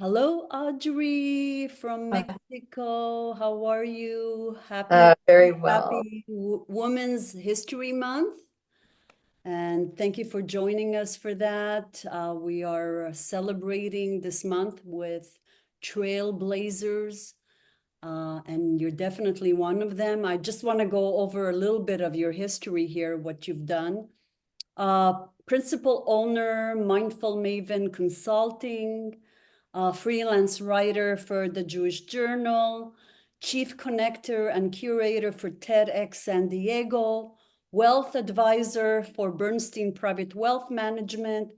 Hello, Audrey from Mexico. How are you? Happy, Very well. happy Women's History Month. And thank you for joining us for that. We are celebrating this month with trailblazers, and you're definitely one of them. I just want to go over a little bit of your history here, what you've done. Principal owner, Mindful Maven Consulting, freelance writer for the Jewish Journal, chief connector and curator for TEDx San Diego, wealth advisor for Bernstein Private Wealth Management,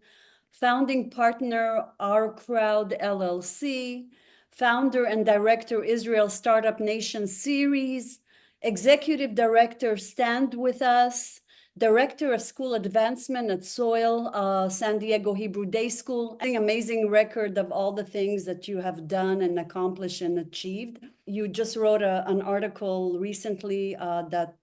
founding partner Our Crowd LLC, founder and director Israel Startup Nation Series, executive director Stand With Us, director of school advancement at Soil, San Diego Hebrew Day School. An amazing record of all the things that you have done and accomplished and achieved. You just wrote an article recently that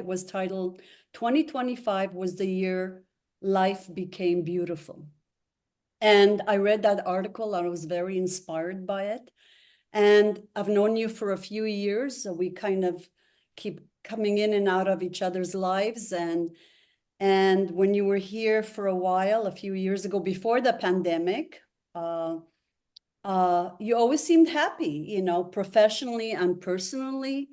was titled 2025 was the year life became beautiful. And I read that article and I was very inspired by it. And I've known you for a few years. So we kind of keep coming in and out of each other's lives. And when you were here for a while, a few years ago, before the pandemic, you always seemed happy, professionally and personally.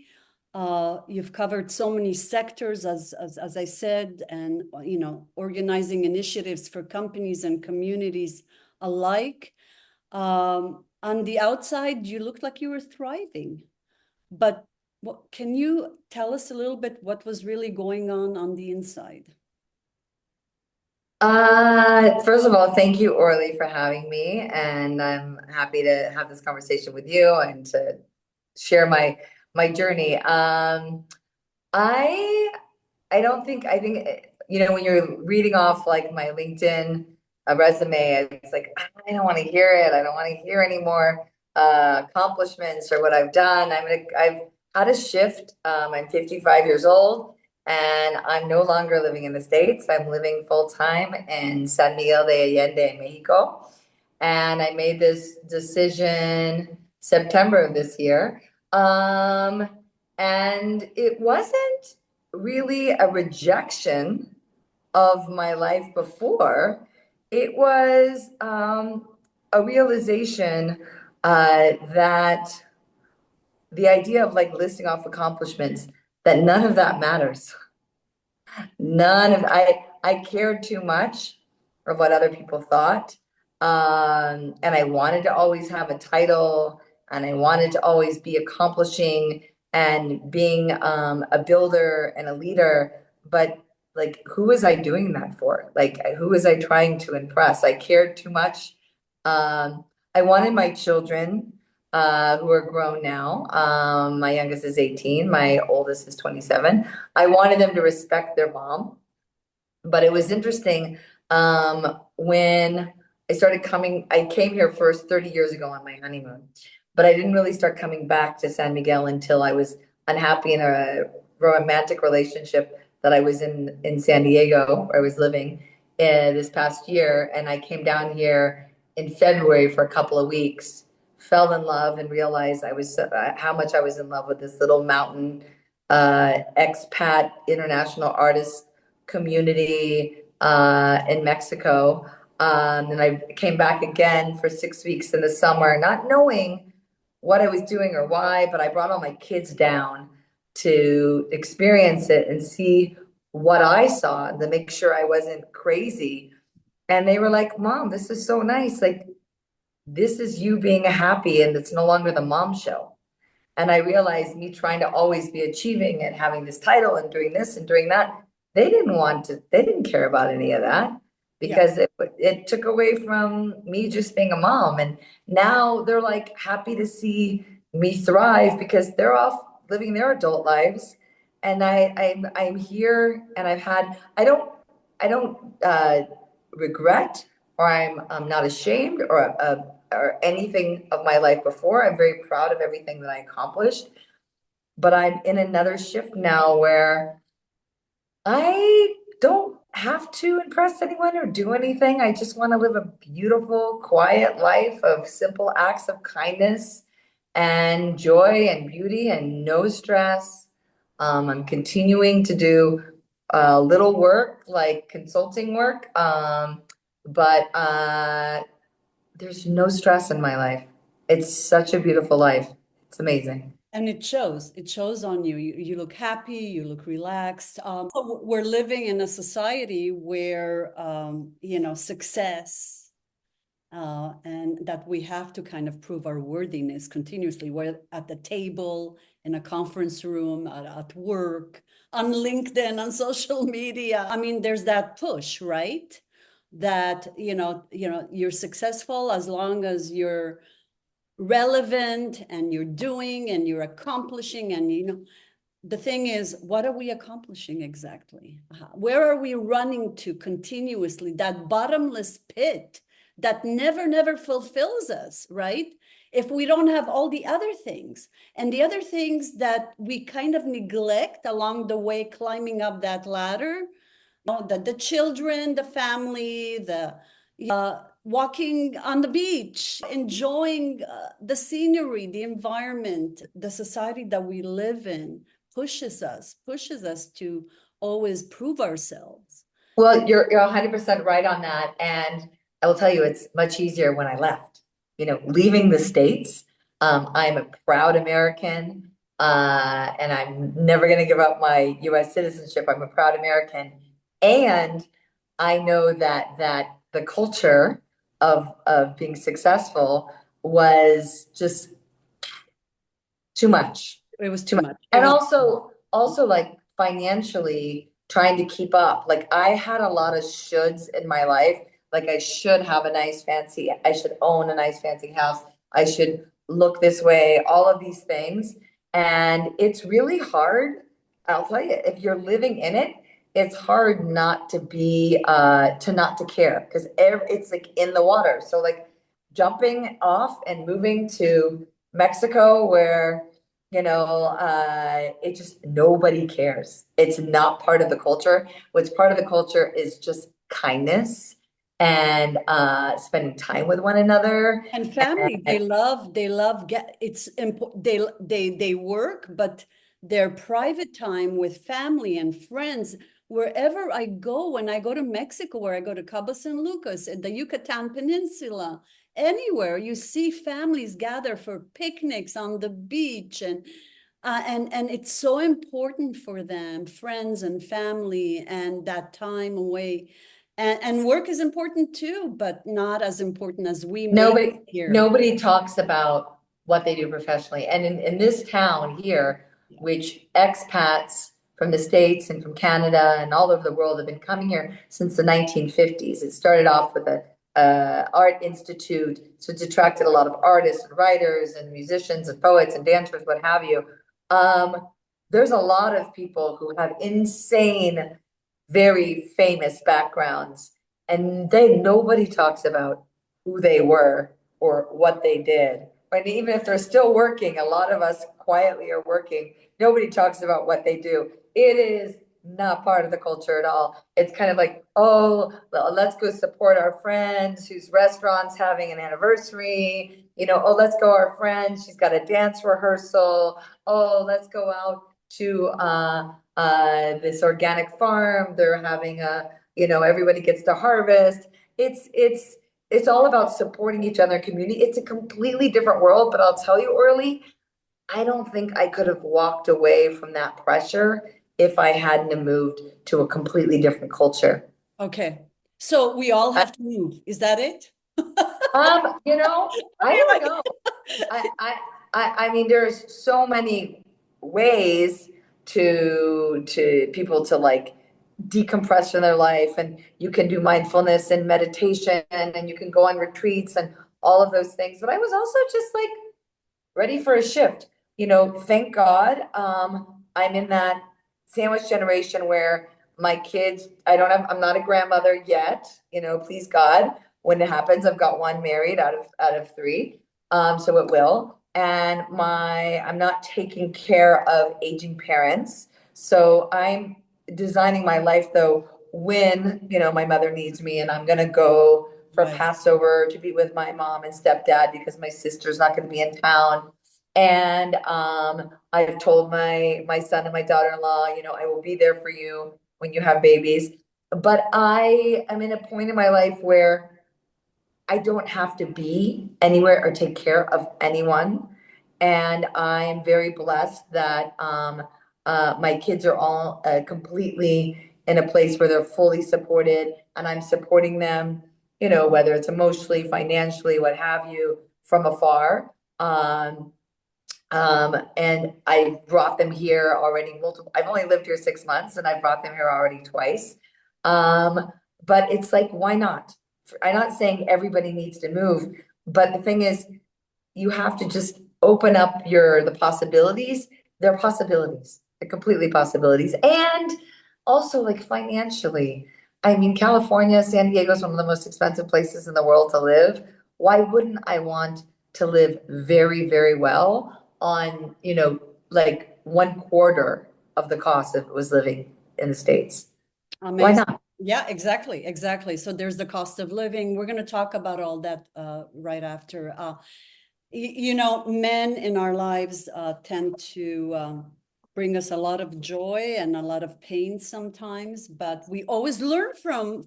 You've covered so many sectors, as I said, and organizing initiatives for companies and communities alike. On the outside, you looked like you were thriving, but can you tell us a little bit what was really going on the inside? First of all, thank you, Orly, for having me, and I'm happy to have this conversation with you and to share my journey. I I don't think I think when you're reading off like my LinkedIn resume, it's like I don't want to hear it. I don't want to hear any more accomplishments or what I've done. I've had a shift. I'm 55 years old. And I'm no longer living in the States. I'm living full time in San Miguel de Allende in Mexico. And I made this decision September of this year. And it wasn't really a rejection of my life before. It was a realization that the idea of like listing off accomplishments, that none of that matters. None of I cared too much of what other people thought. And I wanted to always have a title and I wanted to always be accomplishing and being a builder and a leader. But like, who was I doing that for? Like, who was I trying to impress? I cared too much. I wanted my children who are grown now. My youngest is 18, my oldest is 27. I wanted them to respect their mom. But it was interesting when I came here first 30 years ago on my honeymoon, but I didn't really start coming back to San Miguel until I was unhappy in a romantic relationship that I was in San Diego, where I was living this past year. And I came down here in February for a couple of weeks, fell in love, and realized how much I was in love with this little mountain expat international artist community in Mexico. And I came back again for 6 weeks in the summer, not knowing what I was doing or why, but I brought all my kids down to experience it and see what I saw and to make sure I wasn't crazy. And they were like, Mom, this is so nice. Like, this is you being happy, and it's no longer the mom show. And I realized me trying to always be achieving and having this title and doing this and doing that, they didn't care about any of that Yeah. because it took away from me just being a mom. And now they're like happy to see me thrive because they're off living their adult lives. And I'm here and I don't regret or I'm not ashamed or anything of my life before. I'm very proud of everything that I accomplished, but I'm in another shift now where I don't have to impress anyone or do anything. I just want to live a beautiful, quiet life of simple acts of kindness and joy and beauty and no stress. I'm continuing to do little work like consulting work, but there's no stress in my life. It's such a beautiful life. It's amazing. And it shows on you. You look happy, you look relaxed. So we're living in a society where, success, and that we have to kind of prove our worthiness continuously. We're at the table, in a conference room, at work, on LinkedIn, on social media. I mean, there's that push, right? That, you're successful as long as you're relevant and you're doing and you're accomplishing. And the thing is, what are we accomplishing exactly? Where are we running to continuously? That bottomless pit that never fulfills us, right? If we don't have all the other things, and the other things that we kind of neglect along the way climbing up that ladder, the children, the family, the walking on the beach, enjoying the scenery, the environment, the society that we live in pushes us to always prove ourselves. Well, you're 100% right on that. And I will tell you, it's much easier when I left. Leaving the States, I'm a proud American, and I'm never going to give up my US citizenship. I'm a proud American. And I know that the culture of being successful was just too much, It was too too much. much. It And was also like financially trying to keep up. Like I had a lot of shoulds in my life. Like I should have a nice fancy, I should own a nice fancy house. I should look this way, all of these things. And it's really hard. I'll tell you, if you're living in it, it's hard not to be to not to care because it's like in the water. So like jumping off and moving to Mexico where it just nobody cares. It's not part of the culture. What's part of the culture is just kindness and spending time with one another. and family, And they love get it's important. They work, but their private time with family and friends, wherever I go, when I go to Mexico, where I go to Cabo San Lucas, the Yucatan Peninsula, anywhere you see families gather for picnics on the beach, and it's so important for them, friends and family, and that time away. And work is important too, but not as important as we make nobody here. nobody talks about what they do professionally. And in this town here, which expats from the States and from Canada and all over the world have been coming here since the 1950s. It started off with a art institute, so it's attracted a lot of artists and writers and musicians and poets and dancers, what have you. Um, there's a lot of people who have insane, very famous backgrounds, and nobody talks about who they were or what they did. But even if they're still working, a lot of us quietly are working. Nobody talks about what they do. It is not part of the culture at all. It's kind of like, oh, well, let's go support our friends whose restaurant's having an anniversary. Oh, let's go our friend. She's got a dance rehearsal. Oh, let's go out to this organic farm. They're having everybody gets to harvest. It's all about supporting each other in community. It's a completely different world, but I'll tell you, Orly, I don't think I could have walked away from that pressure if I hadn't have moved to a completely different culture. Okay. So we all I, have to move. Is that it? I Okay, don't like, know. I mean, there's so many ways to people to like decompress in their life, and you can do mindfulness and meditation, and you can go on retreats and all of those things. But I was also just like ready for a shift. Thank God, I'm in that sandwich generation where my kids, I'm not a grandmother yet, please God. When it happens, I've got one married out of three. So it will. And I'm not taking care of aging parents. So I'm designing my life though when, my mother needs me and I'm going to go for Right. Passover to be with my mom and stepdad because my sister's not going to be in town. And I've told my son and my daughter-in-law, I will be there for you when you have babies. But I am in a point in my life where I don't have to be anywhere or take care of anyone. And I'm very blessed that my kids are all completely in a place where they're fully supported and I'm supporting them, whether it's emotionally, financially, what have you, from afar. And I brought them here already multiple, I've only lived here 6 months and I brought them here already twice. But it's like, why not? I'm not saying everybody needs to move, but the thing is, you have to just open up the possibilities. They're possibilities. They're completely possibilities. And also like financially. I mean, California, San Diego is one of the most expensive places in the world to live. Why wouldn't I want to live very, very well on, like 1/4 of the cost if it was living in the States? Why Amazing. not? Yeah, exactly, exactly. So there's the cost of living. We're going to talk about all that right after. Men in our lives tend to bring us a lot of joy and a lot of pain sometimes, but we always learn from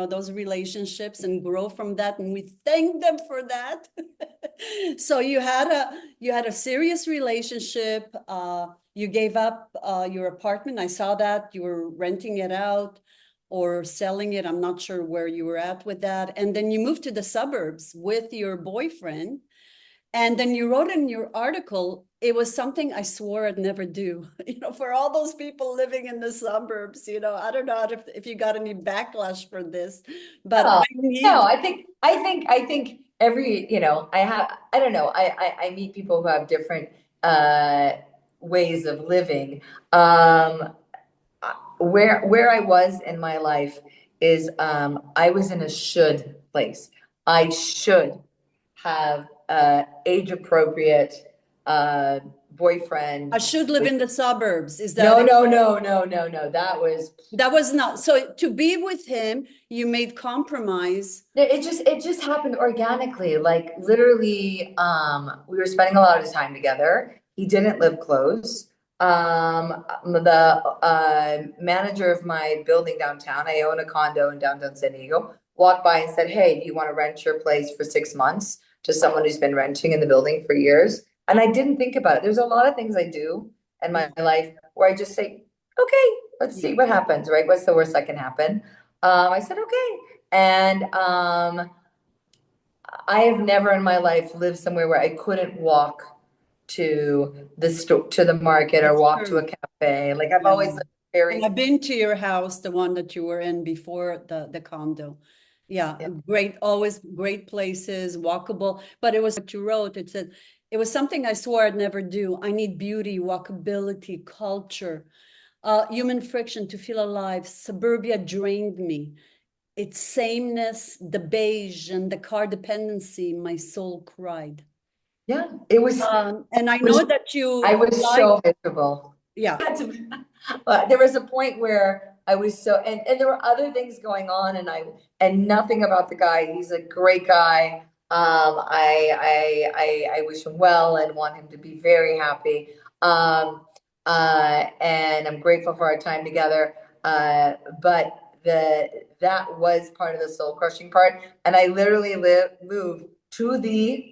those relationships and grow from that, and we thank them for that. So you had a serious relationship. You gave up your apartment. I saw that you were renting it out or selling it. I'm not sure where you were at with that. And then you moved to the suburbs with your boyfriend. And then you wrote in your article, it was something I swore I'd never do. For all those people living in the suburbs, I don't know if you got any backlash for this, but I Oh, no, need. I think every, I don't know. I meet people who have different ways of living. Where I was in my life is I was in a should place. I should have age appropriate I boyfriend. should live in the suburbs. Is that No, it? no, no, no, no, no. That was That was not. So to be with him, you made compromise. it just happened organically. Like literally, we were spending a lot of time together. He didn't live close. The manager of my building downtown, I own a condo in downtown San Diego, walked by and said, "Hey, do you want to rent your place for 6 months to someone who's been renting in the building for years?" And I didn't think about it. There's a lot of things I do in my Yeah, life where I just say, "Okay, let's yeah. see what happens, right? What's the worst that can happen?" I said, "Okay." And I have never in my life lived somewhere where I couldn't walk to the store, to the market, or That's walk to a true. cafe. Like I've Yeah. always lived And I've very, been to your house, the one that you were in before the condo. Yeah, yeah, great, always great places, walkable. But it was what you wrote. It said, it was something I swore I'd never do. I need beauty, walkability, culture, human friction to feel alive. Suburbia drained me. Its sameness, the beige and the car dependency, my soul cried. yeah. It was, And I was know that I you was like, so miserable. yeah. But there was a point where I was so, and there were other things going on, and nothing about the guy. He's a great guy. I wish him well and want him to be very happy. And I'm grateful for our time together. But that was part of the soul crushing part. And I literally moved to the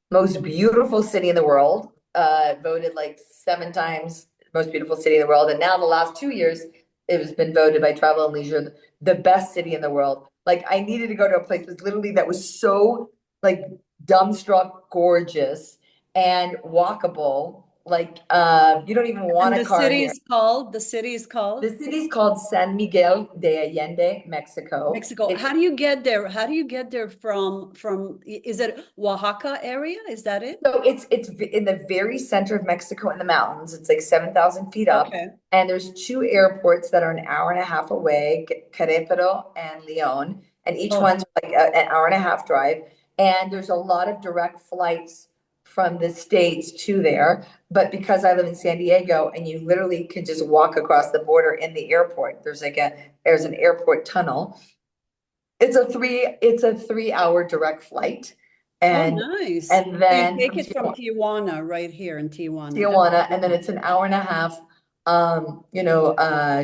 most beautiful city in the world, voted like 7 times most beautiful city in the world. And now in the last 2 years, it has been voted by Travel and Leisure the best city in the world. Like I needed to go to a place that was so like dumbstruck gorgeous and walkable. Like you don't even want And a the car city here. is called, the city is called The city's called San Miguel de Allende, Mexico. Mexico. It's How do you get there? How do you get there is it Oaxaca area? Is that it? So it's in the very center of Mexico in the mountains. It's like 7,000 feet up, Okay. and there's two airports that are an hour and a half away, Querétaro and León, and each Oh, one's like an hour and a half drive. And there's a lot of direct flights from the States to there. But because I live in San Diego, and you literally can just walk across the border in the airport, there's like a there's an airport tunnel. It's a 3 hour direct flight. Oh, And nice. and So you then take from it from Tijuana, right here in Tijuana. That's Tijuana, and then beautiful. it's an hour and a half,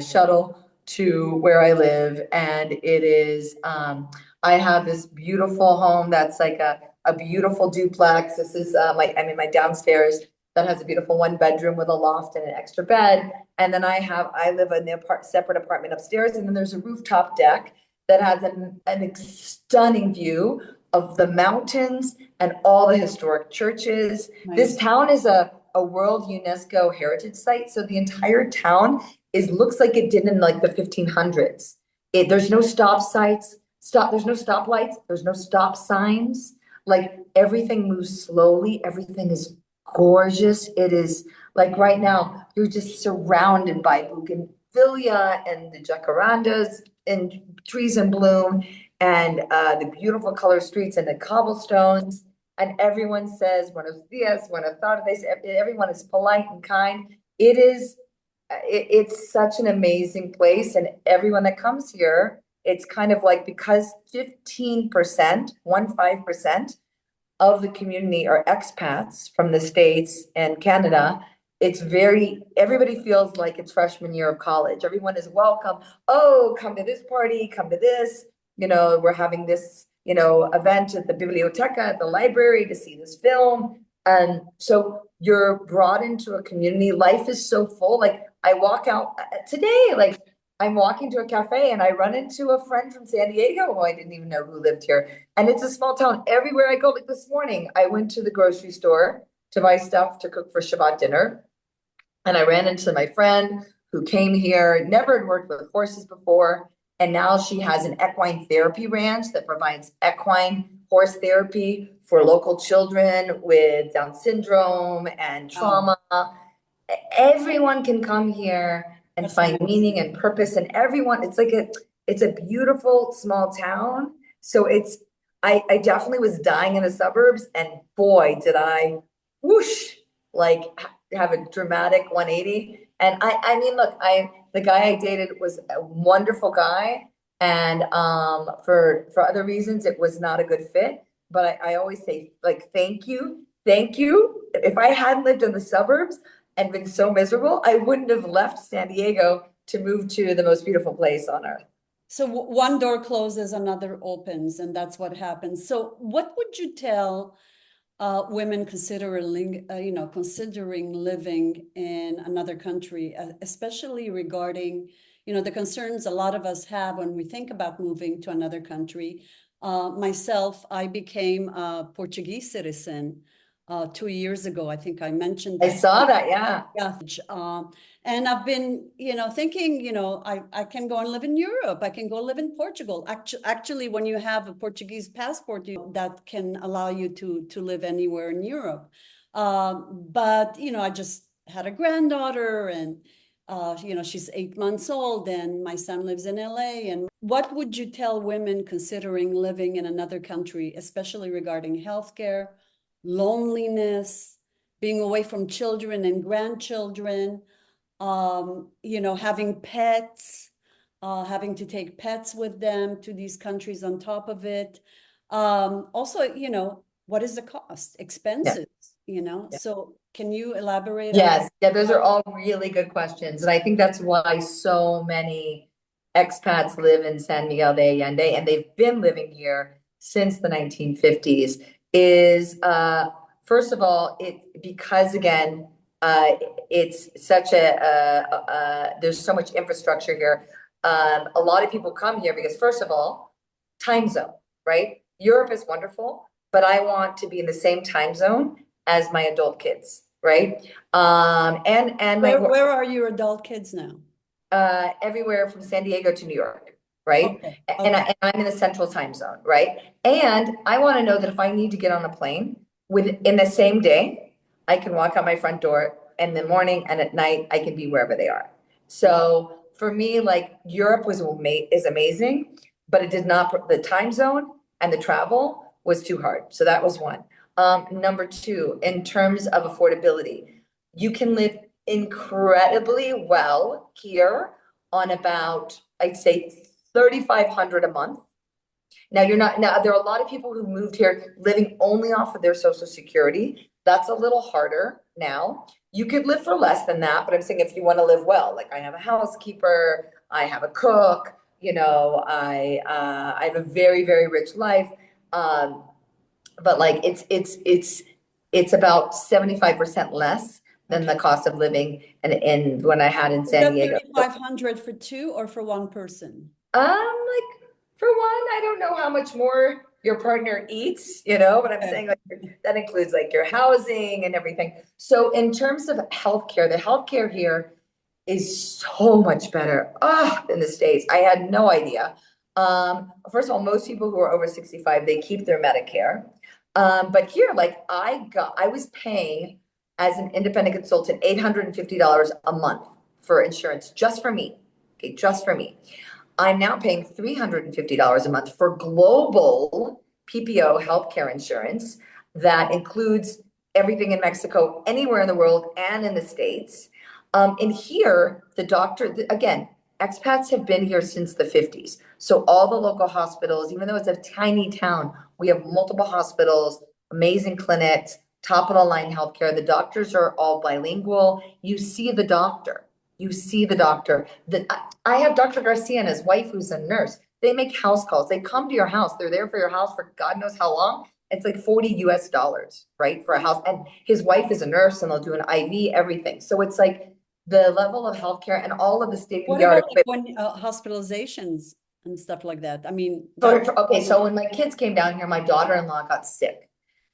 shuttle to where I live. And it is, I have this beautiful home that's like a beautiful duplex. This is, I'm in my downstairs that has a beautiful 1 bedroom with a loft and an extra bed. And then I live in the separate apartment upstairs. And then there's a rooftop deck that has an stunning view of the mountains and all the historic churches. This Nice. town is a World UNESCO Heritage Site, so the entire town looks like it did in like the 1500s. There's no there's no stoplights, there's no stop signs. Like everything moves slowly, everything is gorgeous. It is like right now, you're just surrounded by bougainvillea and the jacarandas and trees in bloom, and the beautiful color streets and the cobblestones. And everyone says buenos dias, buenas tardes. Everyone is polite and kind. It's such an amazing place, and everyone that comes here, it's kind of like, because 15%, 15% of the community are expats from the States and Canada. Everybody feels like it's freshman year of college. Everyone is welcome. Oh, come to this party, come to this. We're having this, event at the biblioteca, at the library, to see this film. And so you're brought into a community. Life is so full. Like I walk out today, like I'm walking to a cafe and I run into a friend from San Diego who I didn't even know who lived here. And it's a small town. Everywhere I go, like this morning, I went to the grocery store to buy stuff to cook for Shabbat dinner. And I ran into my friend who came here, never had worked with horses before. And now she has an equine therapy ranch that provides equine horse therapy for local children with Down syndrome and Wow. trauma. Everyone can come here and That's find amazing. meaning and purpose, and everyone, it's a beautiful small town. So I definitely was dying in the suburbs, and boy, did I whoosh, like have a dramatic 180. And I mean, look, the guy I dated was a wonderful guy. And for other reasons, it was not a good fit. But I always say, like, thank you. Thank you. If I hadn't lived in the suburbs and been so miserable, I wouldn't have left San Diego to move to the most beautiful place on earth. So one door closes, another opens, and that's what happens. So what would you tell women considering living in another country, especially regarding, the concerns a lot of us have when we think about moving to another country. Myself, I became a Portuguese citizen 2 years ago. I think I mentioned I that. saw that, yeah. Yeah. And I've been, thinking, I can go and live in Europe. I can go live in Portugal. Actually, when you have a Portuguese passport, that can allow you to live anywhere in Europe. But, I just had a granddaughter, and, she's 8 months old, and my son lives in LA. And what would you tell women considering living in another country, especially regarding healthcare, loneliness, being away from children and grandchildren, having pets, having to take pets with them to these countries on top of it. Also, what is the cost? Yeah. Expenses, Yeah. So can you elaborate on Yes, yeah, those are that? all really good questions. And I think that's why so many expats live in San Miguel de Allende, and they've been living here since the 1950s. Is first of all, because again, it's such there's so much infrastructure here. A lot of people come here because, first of all, time zone, right? Europe is wonderful, but I want to be in the same time zone as my adult kids, right? And my Where are your adult kids now? everywhere from San Diego to New York, right? Okay, And, okay. I'm in the central time zone, right? And I want to know that if I need to get on a plane within the same day, I can walk out my front door in the morning, and at night I can be wherever they are. So for me, like, Europe is amazing, but it did not, the time zone and the travel was too hard. So that was one. Number two, in terms of affordability, you can live incredibly well here on about I'd say 3,500 a month. Now there are a lot of people who moved here living only off of their Social Security. That's a little harder now. You could live for less than that, but I'm saying if you want to live well, like I have a housekeeper, I have a cook, I have a very, very rich life. But like it's about 75% less than the cost of living and when I had in Is San that Diego. 3,500 for two or for one person? Like for one, I don't know how much more your partner eats, but I'm saying like that includes like your housing and everything. So in terms of healthcare, the healthcare here is so much better than the States. I had no idea. First of all, most people who are over 65, they keep their Medicare. But here, like I was paying as an independent consultant $850 a month for insurance just for me. Okay, just for me. I'm now paying $350 a month for global PPO healthcare insurance that includes everything in Mexico, anywhere in the world, and in the States. And here, the doctor, again, expats have been here since the 50s. So all the local hospitals, even though it's a tiny town, we have multiple hospitals, amazing clinics, top of the line healthcare. The doctors are all bilingual. You see the doctor. You see the doctor. I have Dr. Garcia and his wife, who's a nurse. They make house calls. They come to your house. They're there for your house for God knows how long. It's like $40, right, for a house. And his wife is a nurse, and they'll do an IV, everything. So it's like the level of healthcare and all of the state of What the art about like equipment. when hospitalizations and stuff like that? I mean, Okay, so when my kids came down here, my daughter-in-law got sick.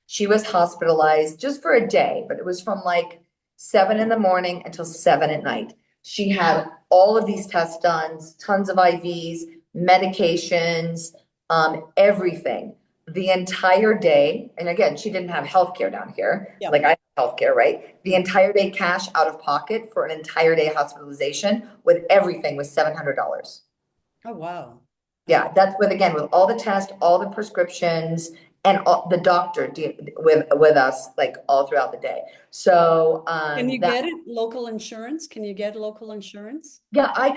She was hospitalized just for a day, but it was from like 7 in the morning until 7 at night. She had all of these tests done, tons of IVs, medications, everything. The entire day, and again, she didn't have healthcare down here, Yeah. like I have healthcare, right? The entire day cash out of pocket for an entire day hospitalization with everything was $700. Oh, wow. Yeah, that's again, with all the tests, all the prescriptions, and the doctor with us like all throughout the day. So Can you that get it local insurance? Can you get local insurance? yeah, I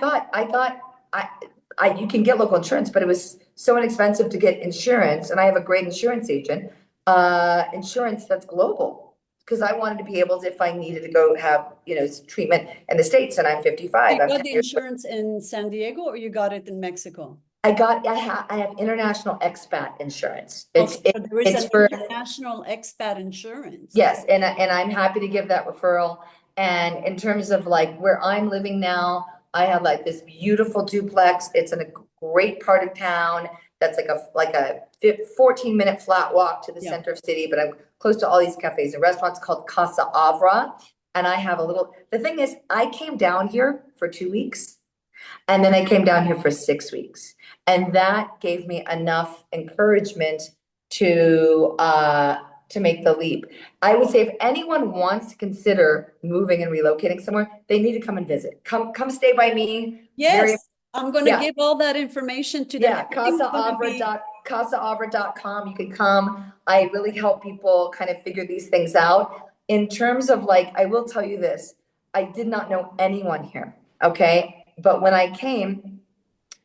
you can get local insurance, but it was so inexpensive to get insurance, and I have a great insurance agent, insurance that's global. Because I wanted to be able to, if I needed to go have, treatment in the States, and I'm 55, You I'm got 10 the years. insurance in San Diego or you got it in Mexico? I have international expat insurance. Okay, so there is It's an for international expat insurance. Yes, and I'm happy to give that referral. And in terms of like where I'm living now, I have like this beautiful duplex. It's in a great part of town. That's like a 14-minute flat walk to the Yeah. center of city, but I'm close to all these cafes and restaurants called Casa Avra. And I have the thing is, I came down here for 2 weeks and then I came down here for 6 weeks. And that gave me enough encouragement to make the leap. I would say if anyone wants to consider moving and relocating somewhere, they need to come and visit. Come stay by me. Very Yes, I'm going to yeah. give all that information to them. Yeah, Everything's gonna be casaavra.com. You can come. I really help people kind of figure these things out. In terms of like, I will tell you this, I did not know anyone here. Okay. But when I came,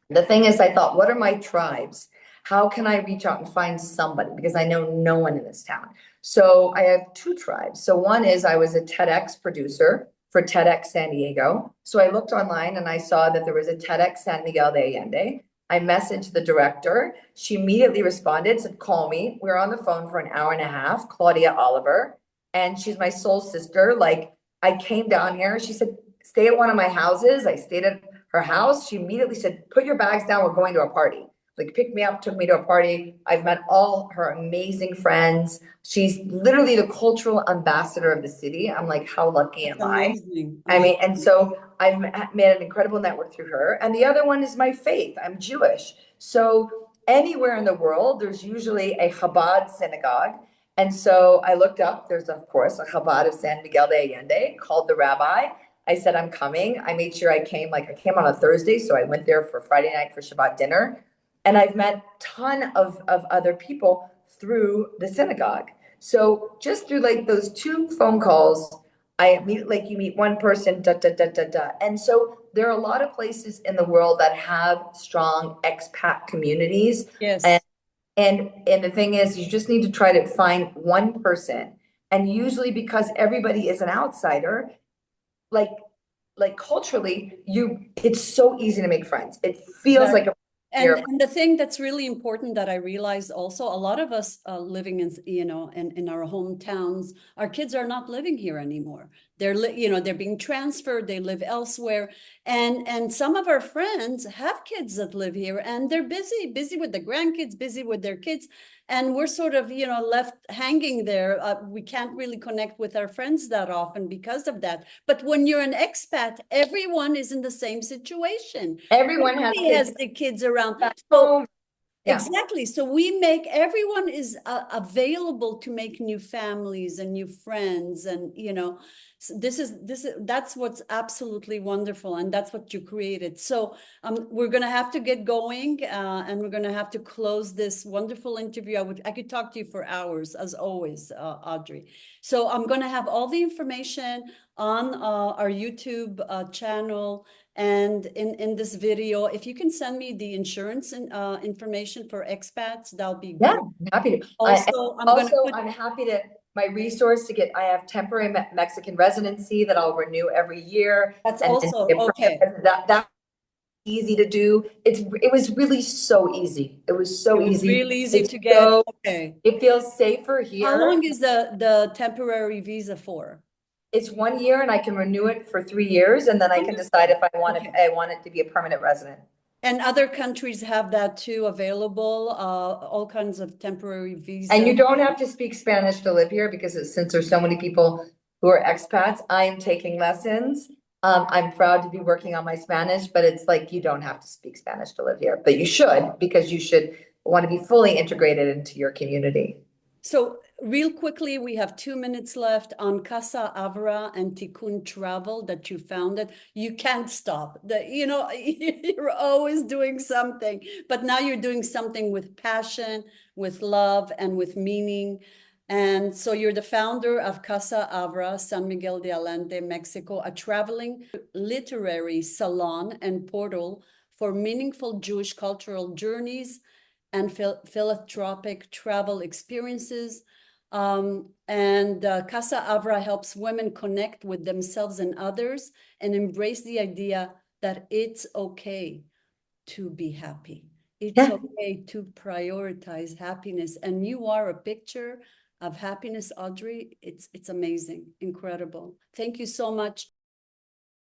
the thing is, I thought, what are my tribes? How can I reach out and find somebody? Because I know no one in this town. So I have two tribes. So one is I was a TEDx producer for TEDx San Diego. So I looked online and I saw that there was a TEDx San Miguel de Allende. I messaged the director. She immediately responded, said, call me. We were on the phone for an hour and a half, Claudia Oliver, and she's my soul sister. Like I came down here. She said, stay at one of my houses. I stayed at her house. She immediately said, put your bags down. We're going to a party. Like picked me up, took me to a party. I've met all her amazing friends. She's literally the cultural ambassador of the city. I'm like, how lucky am I? amazing. I mean, and so I've made an incredible network through her. And the other one is my faith. I'm Jewish. So anywhere in the world, there's usually a Chabad synagogue. And so I looked up, there's of course a Chabad of San Miguel de Allende, called the rabbi. I said, I'm coming. I made sure I came on a Thursday. So I went there for Friday night for Shabbat dinner. And I've met a ton of other people through the synagogue. So just through like those two phone calls, I meet, like you meet one person, da, da, da, da, da. And so there are a lot of places in the world that have strong expat communities. Yes. And the thing is, you just need to try to find one person. And usually because everybody is an outsider, like culturally, it's so easy to make friends. It feels like a And the thing that's really important that I realized also, a lot of us living in, in our hometowns, our kids are not living here anymore. They're being transferred, they live elsewhere. And some of our friends have kids that live here and they're busy with the grandkids, busy with their kids. And we're sort of, left hanging there. We can't really connect with our friends that often because of that. But when you're an expat, everyone is in the same situation. everyone Everybody has the kids around. back So home. Yeah. exactly. So everyone is available to make new families and new friends. And, so that's what's absolutely wonderful. And that's what you created. So we're going to have to get going and we're going to have to close this wonderful interview. I could talk to you for hours, as always, Audrey. So I'm going to have all the information on our YouTube channel. And in this video, if you can send me the insurance information for expats, that'll be Yeah, great. I'm happy to. Also, I'm happy to, my resource to get, I have temporary Mexican residency that I'll renew every year. that's And also get okay. That easy to do. It was really so easy. It was so It was easy. really easy It's to get. so, Okay. it feels safer How here. long is the temporary visa for? It's 1 year and I can renew it for 3 years and then I can decide if Okay. I want it to be a permanent resident. And other countries have that too available, all kinds of temporary visas. And you don't have to speak Spanish to live here because since there's so many people who are expats, I am taking lessons. I'm proud to be working on my Spanish, but it's like you don't have to speak Spanish to live here, but you should because you should want to be fully integrated into your community. So real quickly, we have 2 minutes left on Casa Avra and Tikkun Travel that you founded. You can't stop. You're always doing something, but now you're doing something with passion, with love, and with meaning. And so you're the founder of Casa Avra, San Miguel de Allende, Mexico, a traveling literary salon and portal for meaningful Jewish cultural journeys and philanthropic travel experiences. And Casa Avra helps women connect with themselves and others and embrace the idea that it's okay to be happy. It's okay to prioritize happiness. And you are a picture of happiness, Audrey. It's amazing, incredible. Thank you so much.